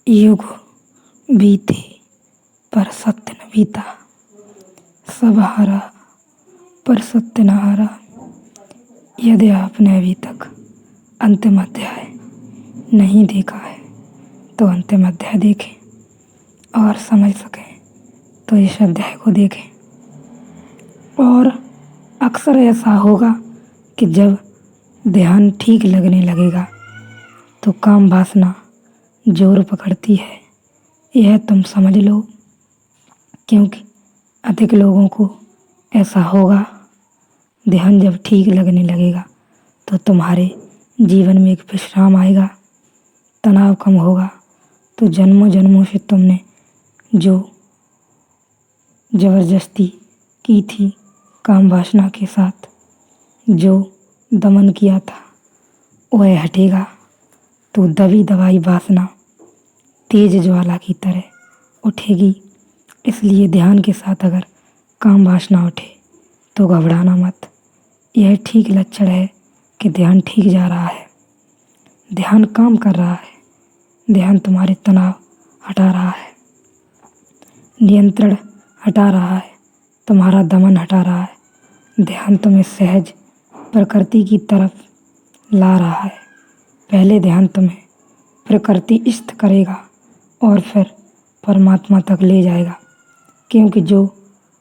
युग बीते पर सत्य न बीता, सब हारा पर सत्य न हारा। यदि आपने अभी तक अंतिम अध्याय नहीं देखा है तो अंतिम अध्याय देखें और समझ सकें तो इस अध्याय को देखें। और अक्सर ऐसा होगा कि जब ध्यान ठीक लगने लगेगा तो काम वासना जोर पकड़ती है, यह तुम समझ लो। क्योंकि अधिक लोगों को ऐसा होगा, ध्यान जब ठीक लगने लगेगा तो तुम्हारे जीवन में एक विश्राम आएगा, तनाव कम होगा। तो जन्मों जन्मों से तुमने जो ज़बरदस्ती की थी काम वासना के साथ, जो दमन किया था वह हटेगा। तो दबी दबाई वासना तेज ज्वाला की तरह उठेगी। इसलिए ध्यान के साथ अगर काम वासना उठे तो घबराना मत। यह ठीक लक्षण है कि ध्यान ठीक जा रहा है, ध्यान काम कर रहा है, ध्यान तुम्हारे तनाव हटा रहा है, नियंत्रण हटा रहा है, तुम्हारा दमन हटा रहा है। ध्यान तुम्हें सहज प्रकृति की तरफ ला रहा है। पहले ध्यान तुम्हें प्रकृतिस्थ करेगा और फिर परमात्मा तक ले जाएगा। क्योंकि जो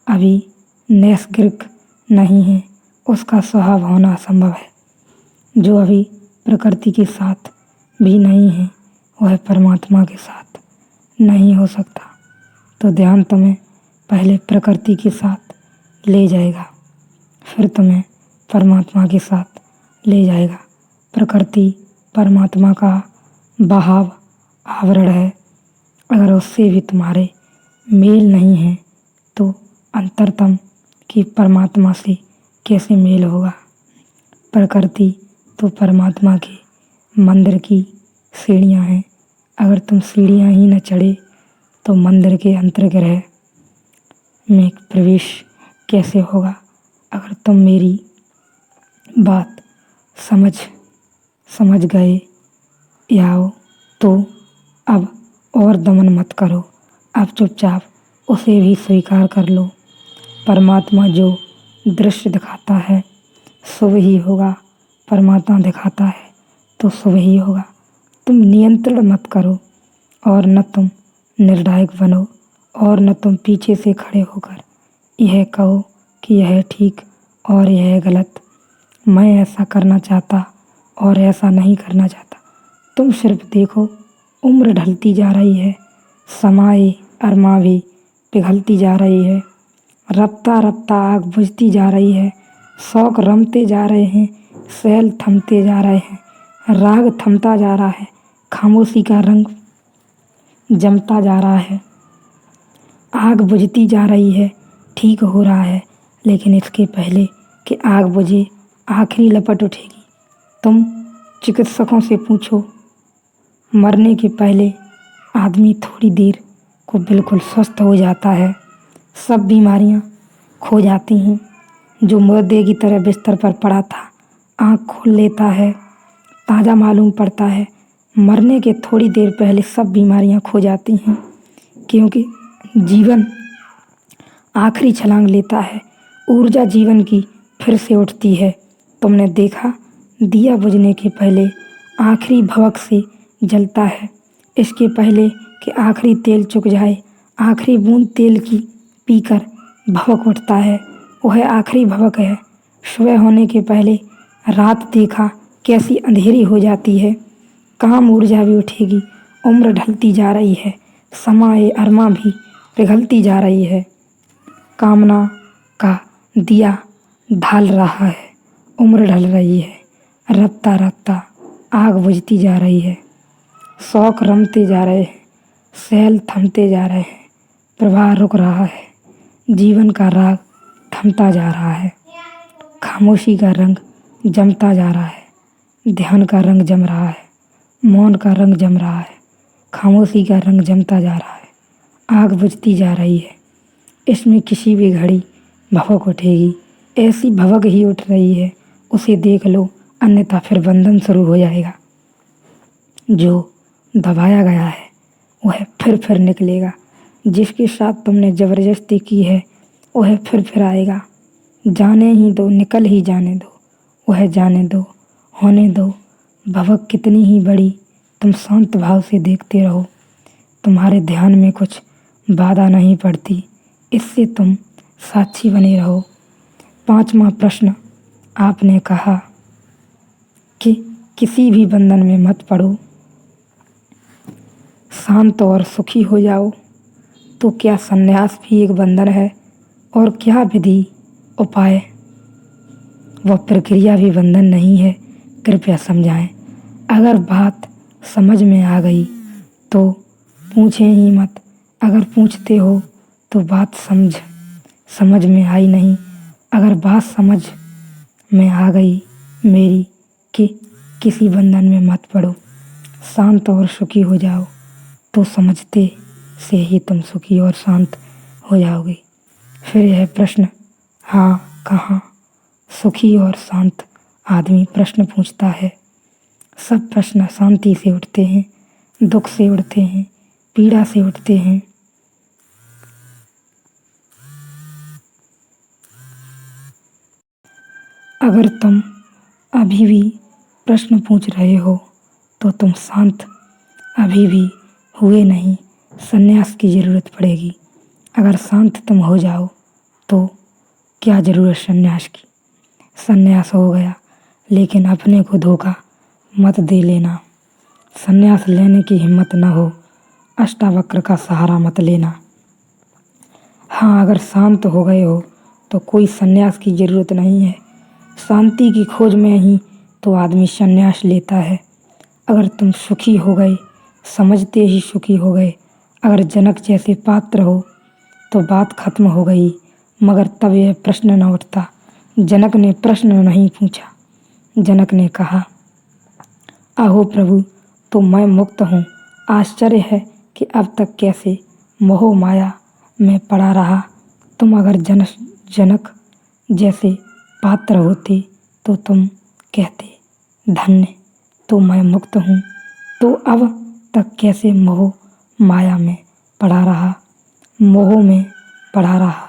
अभी नैसर्गिक नहीं है उसका स्वभाव होना असंभव है। जो अभी प्रकृति के साथ भी नहीं है वह परमात्मा के साथ नहीं हो सकता। तो ध्यान तुम्हें पहले प्रकृति के साथ ले जाएगा, फिर तुम्हें परमात्मा के साथ ले जाएगा। प्रकृति परमात्मा का बहाव आवरण है। अगर उससे भी तुम्हारे मेल नहीं है तो अंतरतम कि परमात्मा से कैसे मेल होगा। प्रकृति तो परमात्मा के मंदिर की सीढ़ियाँ हैं। अगर तुम सीढ़ियाँ ही न चढ़े तो मंदिर के अंतर्गृह में प्रवेश कैसे होगा। अगर तुम मेरी बात समझ गए या तो अब और दमन मत करो, अब चुपचाप उसे भी स्वीकार कर लो। परमात्मा जो दृश्य दिखाता है शुभ ही होगा, परमात्मा दिखाता है तो शुभ ही होगा। तुम नियंत्रण मत करो और न तुम निर्णायक बनो और न तुम पीछे से खड़े होकर यह कहो कि यह ठीक और यह गलत, मैं ऐसा करना चाहता और ऐसा नहीं करना चाहता। तुम सिर्फ देखो, उम्र ढलती जा रही है, समय अरमा भी पिघलती जा रही है, रफ्ता रफ्ता आग बुझती जा रही है, शौक रमते जा रहे हैं, सैल थमते जा रहे हैं, राग थमता जा रहा है, खामोशी का रंग जमता जा रहा है, आग बुझती जा रही है। ठीक हो रहा है, लेकिन इसके पहले कि आग बुझे आखिरी लपट उठेगी। तुम चिकित्सकों से पूछो, मरने के पहले आदमी थोड़ी देर को बिल्कुल स्वस्थ हो जाता है, सब बीमारियां खो जाती हैं। जो मुर्दे की तरह बिस्तर पर पड़ा था आँख खोल लेता है, ताज़ा मालूम पड़ता है। मरने के थोड़ी देर पहले सब बीमारियां खो जाती हैं, क्योंकि जीवन आखिरी छलांग लेता है, ऊर्जा जीवन की फिर से उठती है। तुमने देखा, दिया बुझने के पहले आखिरी भवक से जलता है। इसके पहले कि आखिरी तेल चुक जाए, आखिरी बूंद तेल की पीकर भवक उठता है, वह आखिरी भवक है। सुबह होने के पहले रात देखा कैसी अंधेरी हो जाती है, काम ऊर्जा भी उठेगी। उम्र ढलती जा रही है, समय अरमा भी पिघलती जा रही है। कामना का दिया ढल रहा है, उम्र ढल रही है, रफ्ता रफ्ता आग बुझती जा रही है, शौक रमते जा रहे हैं, सैल थमते जा रहे हैं, प्रवाह रुक रहा है, जीवन का राग थमता जा रहा है, खामोशी का रंग जमता जा रहा है, ध्यान का रंग जम रहा है, मौन का रंग जम रहा है, खामोशी का रंग जमता जा रहा है, आग बुझती जा रही है। इसमें किसी भी घड़ी भवक उठेगी, ऐसी भवक ही उठ रही है, उसे देख लो, अन्यथा फिर बंधन शुरू हो जाएगा। जो दबाया गया है वह फिर निकलेगा। जिसके साथ तुमने ज़बरदस्ती की है वह फिर आएगा। जाने ही दो, निकल ही जाने दो, वह जाने दो, होने दो। भवक कितनी ही बड़ी तुम शांत भाव से देखते रहो, तुम्हारे ध्यान में कुछ बाधा नहीं पड़ती, इससे तुम साक्षी बने रहो। 5वां प्रश्न, आपने कहा कि किसी भी बंधन में मत पड़ो, शांत और सुखी हो जाओ। तो क्या संन्यास भी एक बंधन है? और क्या विधि, उपाय व प्रक्रिया भी बंधन नहीं है? कृपया समझाएं। अगर बात समझ में आ गई तो पूछें ही मत, अगर पूछते हो तो बात समझ में आई नहीं। अगर बात समझ में आ गई मेरी कि किसी बंधन में मत पड़ो, शांत और सुखी हो जाओ, तो समझते से ही तुम सुखी और शांत हो जाओगे। फिर यह प्रश्न, हाँ कहाँ सुखी और शांत आदमी प्रश्न पूछता है। सब प्रश्न शांति से उठते हैं, दुख से उठते हैं, पीड़ा से उठते हैं। अगर तुम अभी भी प्रश्न पूछ रहे हो तो तुम शांत अभी भी हुए नहीं, संन्यास की ज़रूरत पड़ेगी। अगर शांत तुम हो जाओ तो क्या ज़रूरत संन्यास की? संन्यास हो गया, लेकिन अपने को धोखा मत दे लेना। संन्यास लेने की हिम्मत न हो, अष्टावक्र का सहारा मत लेना। हाँ, अगर शांत हो गए हो तो कोई संन्यास की ज़रूरत नहीं है। शांति की खोज में ही तो आदमी संन्यास लेता है। अगर तुम सुखी हो गए, समझते ही सुखी हो गए, अगर जनक जैसे पात्र हो तो बात खत्म हो गई। मगर तब यह प्रश्न न उठता। जनक ने प्रश्न नहीं पूछा, जनक ने कहा, आहो प्रभु, तो मैं मुक्त हूँ। आश्चर्य है कि अब तक कैसे मोह माया में पड़ा रहा। तुम अगर जनक जैसे पात्र होते तो तुम कहते, धन्य तो मैं मुक्त हूँ, तो अब तक कैसे मोह माया में पड़ा रहा, मोह में पड़ा रहा।